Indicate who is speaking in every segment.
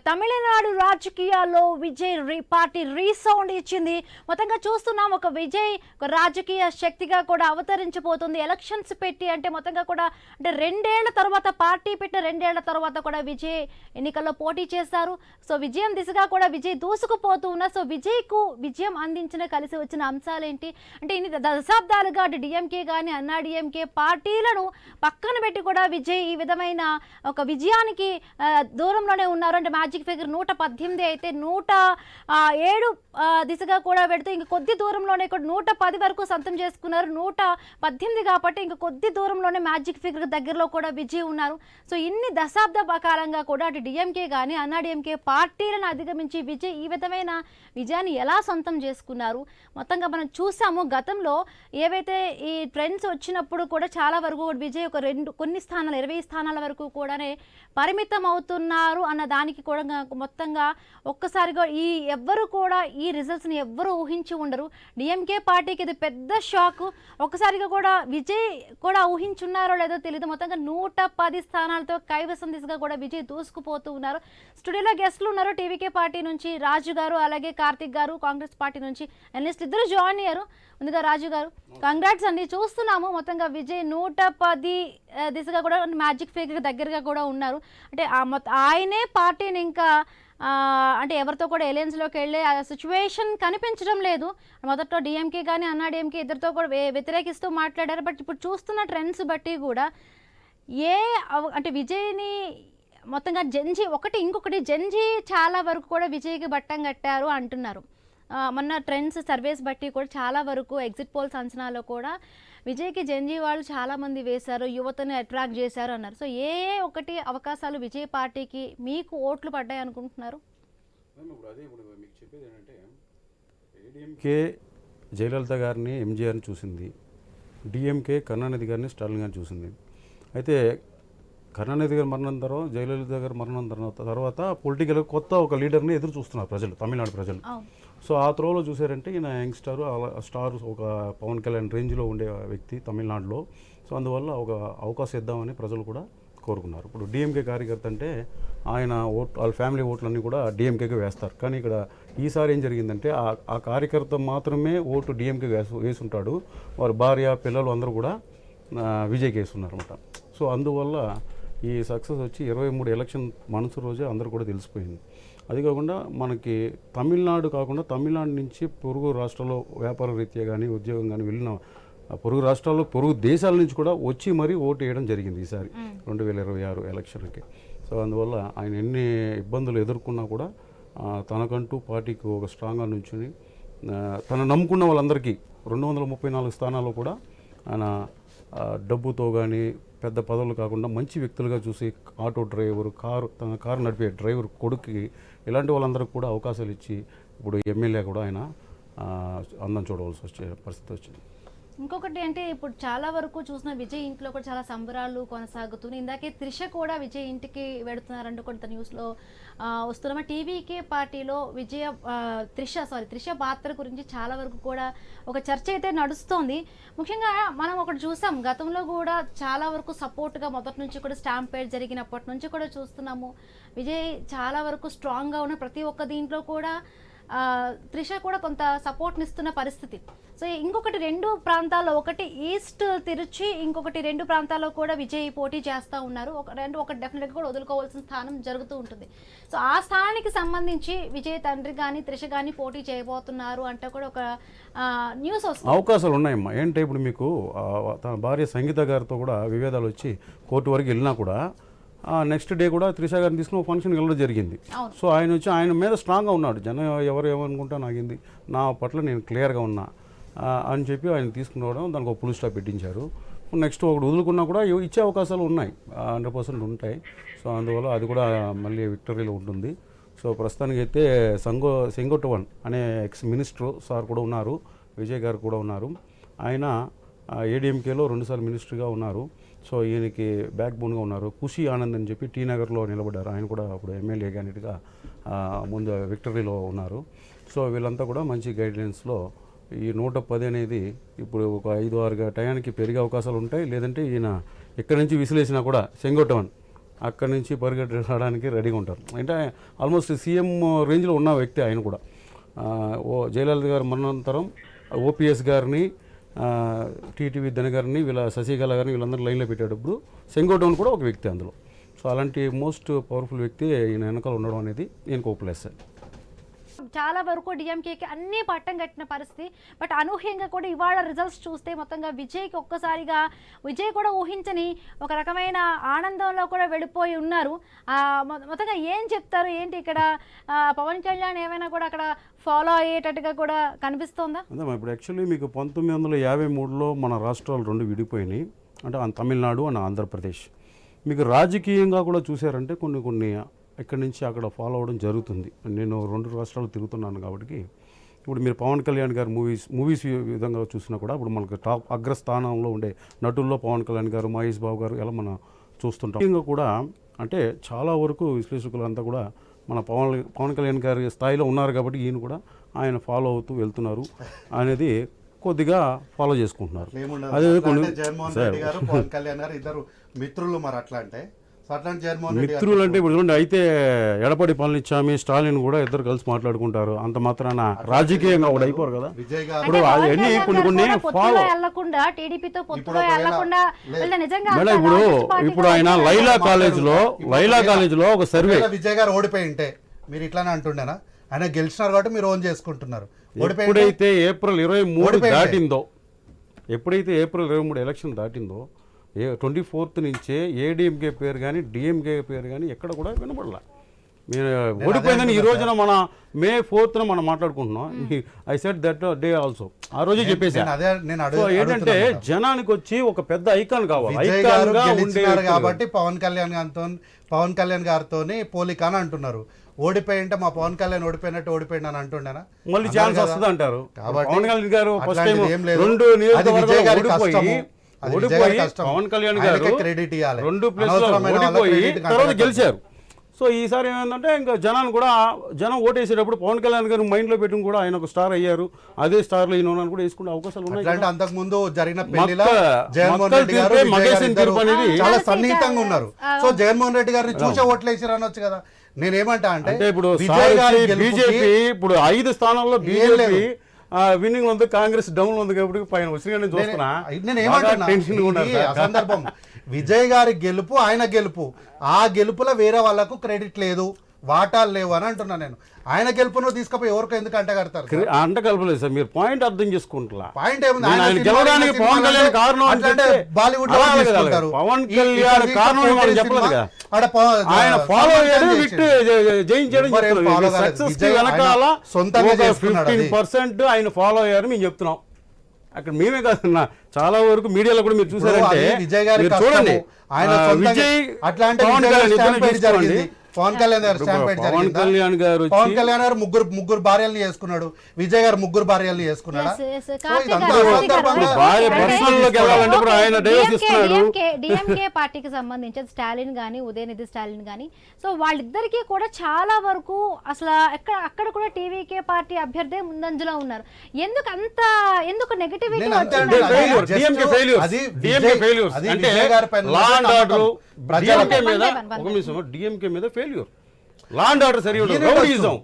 Speaker 1: తమిళనాడు రాజకీయాల్లో Vijay party resound ఇచ్చింది. మొత్తంగా చూస్తున్నాం, ఒక విజయ్ రాజకీయ శక్తిగా కూడా అవతరించిపోతుంది. ఎలక్షన్స్ పెట్టి అంటే మొత్తంగా కూడా అంటే 2 ఏళ్ల తర్వాత, పార్టీ పెట్టిన 2 ఏళ్ల తర్వాత కూడా విజయ్ ఎన్నికల్లో పోటీ చేశారు. సో విజయం దిశగా కూడా విజయ్ దూసుకుపోతూ ఉన్నారు. సో విజయ్కు విజయం అందించిన కలిసి వచ్చిన అంశాలేంటి అంటే ఇన్ని దశాబ్దాలుగా అటు డిఎంకే కానీ అన్నా డిఎంకే పార్టీలను పక్కన పెట్టి కూడా విజయ్ ఈ విధమైన ఒక విజయానికి దూరంలోనే ఉన్నారు. అంటే మ్యాజిక్ ఫిగర్ 118 అయితే 107 దిశగా కూడా పెడుతూ ఇంక కొద్ది దూరంలోనే కూడా 110 వరకు సొంతం చేసుకున్నారు. 118 కాబట్టి ఇంక కొద్ది దూరంలోనే మ్యాజిక్ ఫిగర్ దగ్గరలో కూడా విజయ్ ఉన్నారు. సో ఇన్ని దశాబ్ద కాలంగా కూడా అటు డిఎంకే కానీ అన్నా డిఎంకే పార్టీలను అధిగమించి విజయ్ ఈ విధమైన విజయాన్ని ఎలా సొంతం చేసుకున్నారు మొత్తంగా మనం చూసాము. గతంలో ఏవైతే ఈ ట్రెండ్స్ వచ్చినప్పుడు కూడా చాలా వరకు విజయ్ ఒక కొన్ని స్థానాలు 20 స్థానాల వరకు కూడానే పరిమితం అవుతున్నారు అన్న దానికి కూడా మొత్తంగా ఒక్కసారిగా ఎవ్వరు కూడా ఈ రిజల్ట్స్ని ఎవ్వరూ ఊహించి ఉండరు. డిఎంకే పార్టీకి ఇది పెద్ద షాక్. ఒక్కసారిగా కూడా విజయ్ కూడా ఊహించున్నారో లేదో తెలియదు. మొత్తంగా 110 స్థానాలతో కైవసం దిశగా కూడా విజయ్ దూసుకుపోతూ ఉన్నారు. స్టూడియోలో గెస్ట్లు ఉన్నారు. టీవీకే పార్టీ నుంచి రాజు గారు, అలాగే కార్తిక్ గారు, కాంగ్రెస్ పార్టీ నుంచి ఎనలిస్ట్ ఇద్దరు జాయిన్ అయ్యారు. ముందుగా రాజు గారు, కంగ్రాట్స్ అండి. చూస్తున్నాము మొత్తంగా విజయ్ 110 దిశగా కూడా మ్యాజిక్ ఫిగర్ దగ్గరగా కూడా ఉన్నారు. అంటే ఆయనే పార్టీని ఇంకా అంటే ఎవరితో కూడా ఎలయన్స్లోకి వెళ్ళే ఆ సిచ్యువేషన్ కనిపించడం లేదు. మొదట్లో డిఎంకే కానీ అన్నా డిఎంకే ఇద్దరితో కూడా వ్యతిరేకిస్తూ మాట్లాడారు. బట్ ఇప్పుడు చూస్తున్న ట్రెండ్స్ బట్టి కూడా అంటే విజయ్ని మొత్తంగా ఇంకొకటి జంజీ చాలా వరకు కూడా విజయ్కి బట్టం కట్టారు అంటున్నారు. మొన్న ట్రెండ్స్ సర్వేస్ బట్టి కూడా చాలా వరకు ఎగ్జిట్ పోల్స్ అంచనాలో కూడా విజయ్కి జంజీ వాళ్ళు చాలామంది వేశారు, యువతను అట్రాక్ట్ చేశారు అన్నారు. సో ఒకటి అవకాశాలు విజయ్ పార్టీకి మీకు ఓట్లు పడ్డాయి అనుకుంటున్నారు?
Speaker 2: మీకు చెప్పేది ఏంటంటే ఏడీఎంకే జయలలిత గారిని ఎంజీఆర్ని చూసింది, డిఎంకే కరుణానిధి గారిని స్టాలిన్ గారిని చూసింది. అయితే కరుణానిధి గారి మరణం తర్వాత, జయలలిత గారి మరణం తర్వాత పొలిటికల్ కొత్త ఒక లీడర్ని ఎదురు చూస్తున్నారు ప్రజలు, తమిళనాడు ప్రజలు. సో ఆ త్రోలో చూసారంటే ఈయన యంగ్స్టార్, స్టార్, ఒక పవన్ కళ్యాణ్ రేంజ్లో ఉండే వ్యక్తి తమిళనాడులో. సో అందువల్ల ఒక అవకాశం ఇద్దామని ప్రజలు కూడా కోరుకున్నారు. ఇప్పుడు డిఎంకే కార్యకర్త అంటే ఆయన వాళ్ళ ఫ్యామిలీ ఓట్లన్నీ కూడా డిఎంకేకి వేస్తారు. కానీ ఇక్కడ ఈసారి ఏం జరిగిందంటే ఆ కార్యకర్త మాత్రమే ఓటు డిఎంకే వేసుంటాడు. వారి భార్య, పిల్లలు అందరూ కూడా విజయ్కి వేస్తున్నారు అనమాట. సో అందువల్ల ఈ సక్సెస్ వచ్చి 23 ఎలక్షన్ మనసు రోజే అందరూ కూడా తెలిసిపోయింది. అది కాకుండా మనకి తమిళనాడు కాకుండా తమిళనాడు నుంచి పొరుగు రాష్ట్రాల్లో వ్యాపార రీత్యా కానీ ఉద్యోగం కానీ వెళ్ళిన పొరుగు రాష్ట్రాల్లో, పొరుగు దేశాల నుంచి కూడా వచ్చి మరీ ఓటు వేయడం జరిగింది ఈసారి 2026 ఎలక్షన్కి. సో అందువల్ల ఆయన ఎన్ని ఇబ్బందులు ఎదుర్కొన్నా కూడా తనకంటూ పార్టీకి ఒక స్ట్రాంగ్గా నుంచుని తను నమ్ముకున్న వాళ్ళందరికీ 234 స్థానాల్లో కూడా ఆయన డబ్బుతో కానీ పెద్ద పదవులు కాకుండా మంచి వ్యక్తులుగా చూసి ఆటో డ్రైవర్, తన కారు నడిపే డ్రైవర్ కొడుకుకి ఇలాంటి వాళ్ళందరికీ కూడా అవకాశాలు ఇచ్చి ఇప్పుడు ఎమ్మెల్యే కూడా ఆయన అందం చూడవలసి వచ్చే పరిస్థితి వచ్చింది.
Speaker 1: ఇంకొకటి అంటే ఇప్పుడు చాలా వరకు చూసిన విజయ్ ఇంట్లో కూడా చాలా సంబరాలు కొనసాగుతున్నాయి. ఇందాకే త్రిష కూడా విజయ్ ఇంటికి వెళుతున్నారంటూ కొంత న్యూస్లో వస్తున్నాం. టీవీకే పార్టీలో త్రిష పాత్ర గురించి చాలా వరకు కూడా ఒక చర్చ అయితే నడుస్తోంది. ముఖ్యంగా మనం ఒకటి చూసాం, గతంలో కూడా చాలా వరకు సపోర్ట్గా మొదటి నుంచి కూడా స్టాంపేడ్ జరిగినప్పటి నుంచి కూడా చూస్తున్నాము. విజయ్ చాలా వరకు స్ట్రాంగ్గా ఉన్న ప్రతి ఒక్క దీంట్లో కూడా త్రిష కూడా కొంత సపోర్ట్ని ఇస్తున్న పరిస్థితి. సో ఇంకొకటి 2 ప్రాంతాల్లో, ఒకటి ఈస్ట్ తిరుచి, ఇంకొకటి 2 ప్రాంతాల్లో కూడా విజయ్ పోటీ చేస్తూ ఉన్నారు. ఒకటి డెఫినెట్గా కూడా వదులుకోవాల్సిన స్థానం జరుగుతూ ఉంటుంది. సో ఆ స్థానానికి సంబంధించి విజయ్ తండ్రి కానీ త్రిష కానీ పోటీ చేయబోతున్నారు అంటే కూడా ఒక న్యూస్ వస్తుంది.
Speaker 2: అవకాశాలు ఉన్నాయమ్మా. ఏంటంటే ఇప్పుడు మీకు తన భార్య సంగీత గారితో కూడా విభేదాలు వచ్చి కోర్టు వరకు వెళ్ళినా కూడా నెక్స్ట్ డే కూడా త్రిష గారిని తీసుకుని ఫంక్షన్కి వెళ్ళడం జరిగింది. సో ఆయన వచ్చి ఆయన మీద స్ట్రాంగ్గా ఉన్నాడు. జనం ఎవరు ఏమనుకుంటా నాకింది, నా పట్ల నేను క్లియర్గా ఉన్నా అని చెప్పి ఆయన తీసుకుని రావడం, దానికి ఒక పుల్ స్టాప్ పెట్టించారు. నెక్స్ట్ ఒకటి వదులుకున్నా కూడా ఇచ్చే అవకాశాలు ఉన్నాయి, 100% ఉంటాయి. సో అందువల్ల అది కూడా మళ్ళీ విక్టరీలో ఉంటుంది. సో ప్రస్తుతానికి అయితే సెంగోటవన్ అనే ఎక్స్ మినిస్టర్ సార్ కూడా ఉన్నారు, విజయ్ గారు కూడా ఉన్నారు. ఆయన ఏడీఎంకేలో 2 సార్లు మినిస్టర్గా ఉన్నారు. సో ఈయనకి బ్యాక్ బోన్గా ఉన్నారు. ఖుషి ఆనంద్ అని చెప్పి టీ నగర్లో నిలబడ్డారు. ఆయన కూడా అప్పుడు ఎమ్మెల్యే క్యాండిడేట్గా ముందు విక్టరీలో ఉన్నారు. సో వీళ్ళంతా కూడా మంచి గైడ్లైన్స్లో ఈ 110 అనేది ఇప్పుడు ఒక 5-6 టయానికి పెరిగే అవకాశాలు ఉంటాయి. లేదంటే ఈయన ఎక్కడి నుంచి విసిలేసినా కూడా సెంగోటవన్ అక్కడి నుంచి పరిగెట్టడానికి రెడీగా ఉంటారు. అంటే ఆల్మోస్ట్ సీఎం రేంజ్లో ఉన్న వ్యక్తి ఆయన కూడా. జయలలిత గారు మరణానంతరం ఓపీఎస్ గారిని, టీటీవీ ధన గారిని, శశికళ గారిని వీళ్ళందరూ లైన్లో పెట్టేటప్పుడు సెంగోటోన్ కూడా ఒక వ్యక్తి అందులో. సో అలాంటి మోస్ట్ పవర్ఫుల్ వ్యక్తి ఈయన వెనకాల ఉండడం అనేది నేను ఒక ప్లస్.
Speaker 1: చాలా వరకు డిఎంకేకి అన్నీ పట్టం కట్టిన పరిస్థితి. బట్ అనూహ్యంగా కూడా ఇవాళ రిజల్ట్స్ చూస్తే మొత్తంగా విజయ్కి ఒక్కసారిగా విజయ్ కూడా ఊహించని ఒక రకమైన ఆనందంలో కూడా వెళ్ళిపోయి ఉన్నారు. మొత్తంగా ఏం చెప్తారు, ఏంటి ఇక్కడ పవన్ కళ్యాణ్ ఏమైనా కూడా అక్కడ ఫాలో అయ్యేటట్టుగా కూడా కనిపిస్తోందా?
Speaker 2: అదే ఇప్పుడు యాక్చువల్లీ మీకు 1953లో మన రాష్ట్రాలు రెండు విడిపోయినాయి, అంటే తమిళనాడు అండ్ ఆంధ్రప్రదేశ్. మీకు రాజకీయంగా కూడా చూసారంటే కొన్ని ఇక్కడి నుంచి అక్కడ ఫాలో అవ్వడం జరుగుతుంది. నేను 2 రాష్ట్రాలు తిరుగుతున్నాను కాబట్టి ఇప్పుడు మీరు పవన్ కళ్యాణ్ గారు మూవీస్ విధంగా చూసినా కూడా ఇప్పుడు మనకు టాప్ అగ్రస్థానంలో ఉండే నటుల్లో పవన్ కళ్యాణ్ గారు, మహేష్ బాబు గారు ఎలా మనం చూస్తుంటాం. ముఖ్యంగా కూడా అంటే చాలా వరకు విశ్లేషకులంతా కూడా మన పవన్ కళ్యాణ్ గారి స్థాయిలో ఉన్నారు కాబట్టి ఈయన కూడా ఆయన ఫాలో అవుతూ వెళ్తున్నారు అనేది కొద్దిగా ఫాలో చేసుకుంటున్నారు.
Speaker 3: అదే జగన్మోహన్ రెడ్డి గారు, పవన్ కళ్యాణ్ గారు ఇద్దరు మిత్రులు. మరి అట్లా అంటే
Speaker 2: మిత్రులు అంటే ఇప్పుడు చూడండి, అయితే ఎడపడి పళనిస్వామి, స్టాలిన్ కూడా ఇద్దరు కలిసి మాట్లాడుకుంటారు. అంత మాత్రాన రాజకీయంగా కూడా అయిపోరు కదా.
Speaker 3: ఇప్పుడు
Speaker 2: అవన్నీ కొన్ని ఫాలో ఇప్పుడు ఆయన లైలా కాలేజ్ లో ఒక సర్వే.
Speaker 3: విజయ్ గారు ఓడిపోయి ఉంటే మీరు ఇట్లానే అంటుండేనా? ఆయన గెలిచినారు కాబట్టి మీరు ఓన్ చేసుకుంటున్నారు.
Speaker 2: ఎప్పుడైతే ఏప్రిల్ 23 దాటిందో, ఎప్పుడైతే ఏప్రిల్ 23 ఎలక్షన్ దాటిందో 24th నుంచే ఏడీఎంకే పేరు కానీ డిఎంకే పేరు కానీ ఎక్కడ కూడా వినపడలా. మీరు ఓడిపోయిందని ఈ రోజున మన May 4th మనం మాట్లాడుకుంటున్నాం. I said that day also, ఆ రోజే చెప్పేసి. ఏంటంటే జనానికి వచ్చి ఒక పెద్ద ఐకాన్ కావాలి
Speaker 3: కాబట్టి పవన్ కళ్యాణ్ గారితో పోలిక అని అంటున్నారు. ఓడిపోయి ఉంటే మా పవన్ కళ్యాణ్ ఓడిపోయినట్టు ఓడిపోయింది అని అంటుండేనా?
Speaker 2: మళ్ళీ ఛాన్స్ వస్తుంది అంటారు.
Speaker 3: పవన్
Speaker 2: కళ్యాణ్ గారు ఫస్ట్ టైం 2 నియోజకవర్గాలు పవన్ కళ్యాణ్ గారు 2 ప్లేస్లో ఓడిపోయి తర్వాత గెలిచారు. సో ఈసారి ఏమైందంటే ఇంకా జనం ఓటేసేటప్పుడు పవన్ కళ్యాణ్ గారు మైండ్లో పెట్టుకుని కూడా ఆయన ఒక స్టార్ అయ్యారు. అదే స్టార్లో ఈయన కూడా వేసుకునే అవకాశాలు ఉన్నాయి.
Speaker 3: అంతకు ముందు జరిగిన పెళ్లిలో జగన్మోహన్ రెడ్డి గారు చాలా సన్నిహితంగా ఉన్నారు. సో జగన్మోహన్ రెడ్డి గారిని చూసే ఓట్లు వేసారు అనొచ్చు కదా. నేనేమంటా అంటే
Speaker 2: ఇప్పుడు బీజేపీ ఇప్పుడు 5 స్థానాల్లో బీజేపీ విన్నింగ్ ఉంది, కాంగ్రెస్ డౌన్ ఉంది కాబట్టి పైన వచ్చిన చూస్తున్నా.
Speaker 3: సందర్భం విజయ్ గారి గెలుపు, ఆయన గెలుపు, ఆ గెలుపులో వేరే వాళ్ళకు క్రెడిట్ లేదు, వాటాలు లేవు అని అంటున్నా నేను. ఆయన గెలుపును తీసుకుపోయి ఎవరికి ఎందుకు అంటగడతారు?
Speaker 2: అంటగలపలేదు సార్, మీరు పాయింట్ అర్థం చేసుకుంటున్నా.
Speaker 3: పాయింట్ ఏముంది?
Speaker 2: పవన్ కళ్యాణ్ కారణం
Speaker 3: బాలీవుడ్
Speaker 2: పవన్ కళ్యాణ్ కారణం చెప్పలేదు కదా. ఆయన ఫాలో జయించడం వెనకాల సొంతంగా 15% ఆయన ఫాలో అయ్యారు మేము చెప్తున్నాం. అక్కడ మేమే కాదన్నా, చాలా వరకు మీడియాలో కూడా మీరు చూసారంటే
Speaker 3: విజయ్ గారు చూడండి. ఆయన అట్లాంటి పవన్ కళ్యాణ్ గారు పవన్ కళ్యాణ్ గారు ముగ్గురు భార్యల్ని చేసుకున్నాడు. విజయ్ గారు 3 భార్యల్ని చేసుకున్నాడా?
Speaker 1: డిఎంకే పార్టీకి సంబంధించి స్టాలిన్ గానీ, ఉదయనిధి స్టాలిన్ గానీ, సో వాళ్ళిద్దరికీ కూడా చాలా వరకు అసలు అక్కడ కూడా టీవీకే పార్టీ అభ్యర్థి ముందంజలో ఉన్నారు. ఎందుకు నెగటివిటీ
Speaker 2: డిఎంకే మీద ఫెయిల్యూర్, లా అండ్ ఆర్డర్ సరిగా రౌడీయిజం.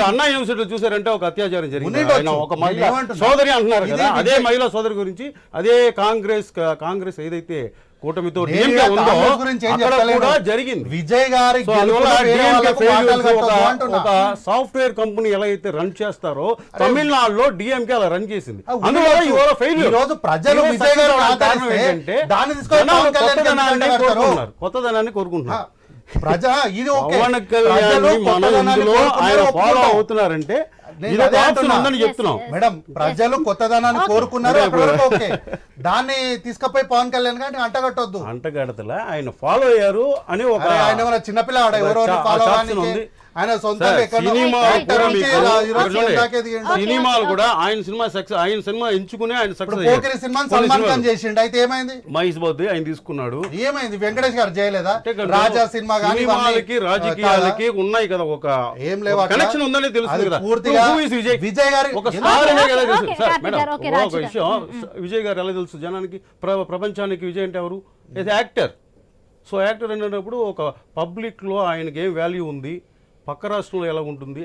Speaker 2: అన్నా యూనివర్సిటీలో చూసారంటే ఒక అత్యాచారం జరిగింది. ఒక మహిళ సోదరి అంటున్నారు కదా, అదే మహిళా సోదరి గురించి అదే కాంగ్రెస్ ఏదైతే కూటమితో డిఎంకే ఉందో అక్కడ కూడా జరిగింది.
Speaker 3: విజయ్ గారి
Speaker 2: ఒక సాఫ్ట్వేర్ కంపెనీ ఎలా అయితే రన్ చేస్తారో తమిళనాడులో డిఎంకే అలా రన్ చేసింది. అందువల్ల ఫెయిల్యూర్. కొత్తదనాన్ని కోరుకుంటున్నారు. పవన్ కళ్యాణ్ ఆయన ఫాలో అవుతున్నారంటే చెప్తున్నాం
Speaker 3: మేడం. ప్రజలు కొత్తదనాన్ని కోరుకున్నారు, దాన్ని తీసుకుపోయి పవన్ కళ్యాణ్ గారిని అంటగట్టొద్దు.
Speaker 2: అంటగడతలా ఆయన ఫాలో అయ్యారు అని ఒక
Speaker 3: ఆయన చిన్నపిల్ల ఎవరో ఫాలో ఉంది. ఆయన
Speaker 2: సినిమాలు కూడా ఆయన సినిమా ఎంచుకుని ఆయన సక్సెస్
Speaker 3: సల్మాన్ చేసిండు. అయితే ఏమైంది?
Speaker 2: మహేష్ బాబు ఆయన తీసుకున్నాడు.
Speaker 3: ఏమైంది? వెంకటేష్ గారు చేయలేదా? రాజా సినిమా
Speaker 2: సినిమాలకి రాజకీయాలకి ఉన్నాయి కదా, ఒక
Speaker 3: ఏం లేవు
Speaker 2: కనెక్షన్ ఉందని తెలుస్తుంది కదా.
Speaker 3: పూర్తిగా విజయ్ గారి
Speaker 2: ఒక స్టార్ ఎలా తెలుసు ఒక విషయం, విజయ్ గారు ఎలా తెలుసు జనానికి, ప్రపంచానికి? విజయ్ అంటే ఎవరు? యాక్టర్. సో యాక్టర్ అనేటప్పుడు ఒక పబ్లిక్లో ఆయనకి ఏం వాల్యూ ఉంది, పక్క రాష్ట్రంలో ఎలా ఉంటుంది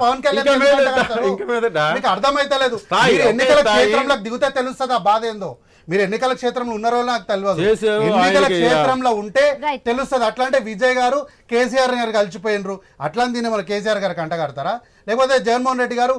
Speaker 3: పవన్ కళ్యాణ్ మీకు అర్థమైతలేదు. ఎన్నికల క్షేత్రంలోకి దిగితే తెలుస్తుంది ఆ బాధ ఏందో. మీరు ఎన్నికల క్షేత్రంలో ఉన్నారో నాకు తెలియదు, ఎన్నికల క్షేత్రంలో ఉంటే తెలుస్తుంది. అట్లా అంటే విజయ్ గారు కేసీఆర్ గారు కలిసిపోయినరు, అట్లా దీన్ని మన కేసీఆర్ గారికి అంటగడతారా? లేకపోతే జగన్మోహన్ రెడ్డి గారు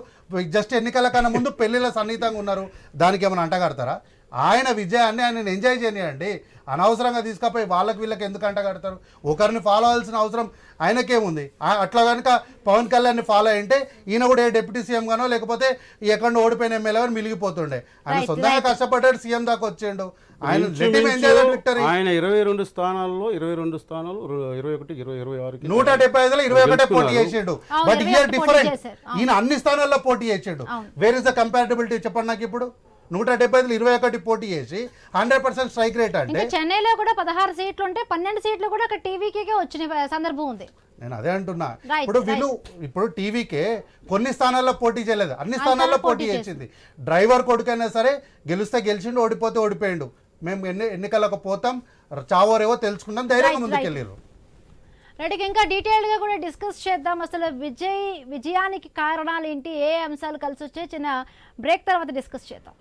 Speaker 3: జస్ట్ ఎన్నికల కన్నా ముందు పెళ్లిలో సన్నిహితంగా ఉన్నారు, దానికి ఏమైనా అంటగడతారా? ఆయన విజయాన్ని ఆయన ఎంజాయ్ చేయనియండి, అనవసరంగా తీసుకపోయి వాళ్ళకి వీళ్ళకి ఎందుకు అంటగడతారు? ఒకరిని ఫాలో అవ్వాల్సిన అవసరం ఆయనకేముంది? అట్లా కనుక పవన్ కళ్యాణ్ని ఫాలో అయింటే ఈయన కూడా ఏ డిప్యూటీ సీఎం గానో లేకపోతే ఎక్కడ ఓడిపోయిన ఎమ్మెల్యే గారు మిలిగిపోతుండే. ఆయన సొంతంగా కష్టపడ్డాడు, సీఎం దాకా వచ్చిండు. ఆయన
Speaker 2: ఆయన 22 స్థానాల్లో 22 స్థానాలు 21, 26
Speaker 3: 175లో 21 పోటీ చేసిండు. బట్ ఇయర్ డిఫరెంట్, ఈయన అన్ని స్థానాల్లో పోటీ చేసిండు. వేర్ ఇస్ ద కంపారిటబిలిటీ చెప్పండి నాకు ఇప్పుడు? 175లో 21 పోటీ చేసి 100% స్ట్రైక్ రేట్ అంటే.
Speaker 1: చెన్నైలో కూడా 16 సీట్లు ఉంటే 12 సీట్లు కూడా అక్కడ టీవీకే వచ్చిన సందర్భం ఉంది.
Speaker 3: నేను అదే అంటున్నా. ఇప్పుడు టీవీకే కొన్ని స్థానాల్లో పోటీ చేయలేదు, అన్ని స్థానాల్లో పోటీ చేసింది. డ్రైవర్ కొడుకైనా సరే గెలిస్తే గెలిచిండు, ఓడిపోతే ఓడిపోయిండు. మేము ఎన్నికలకు పోతాం, చావోరేవో తెలుసుకుంటాం, ధైర్యంగా ముందుకెళ్ళారు.
Speaker 1: రైట్, ఇంకా డీటెయిల్గా కూడా డిస్కస్ చేద్దాం. అసలు విజయానికి కారణాలు ఏంటి, ఏ అంశాలు కలిసి వచ్చే చిన్న బ్రేక్ తర్వాత డిస్కస్ చేద్దాం.